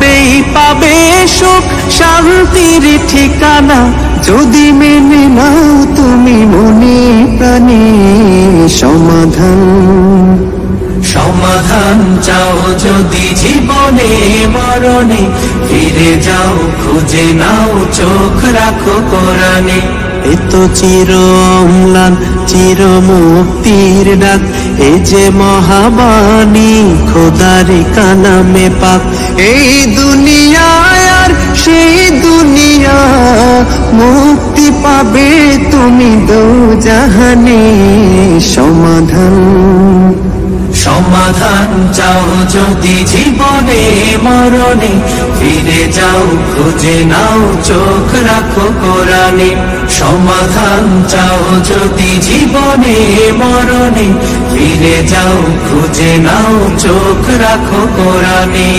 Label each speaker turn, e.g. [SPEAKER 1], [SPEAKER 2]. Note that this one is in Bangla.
[SPEAKER 1] তবেই পাবে সুখ শান্তির ঠিকানা, যদি মেনে নাও তুমি মনে প্রাণে সমাধান। সমাধান চাও যদি জীবনে মরণে, ফিরে যাও খুঁজে নাও চোখ রাখো কোরআনে। এ তো চির অম্লান চির মুক্তির ডাক, এ যে মহাবাণী খোদার কালামে পাক। এই দুনিয়ায় আর সেই দুনিয়া, মুক্তি পাবে তুমি দোজাহানে সমাধান। সমাধান চাও যদি জীবনে মরণে, ফিরে যাও খুঁজে নাও চোখ রাখো কোরআনে। সমাধান চাও যদি জীবনে মরণে, ফিরে যাও খুঁজে নাও চোখ রাখো কোরআনে।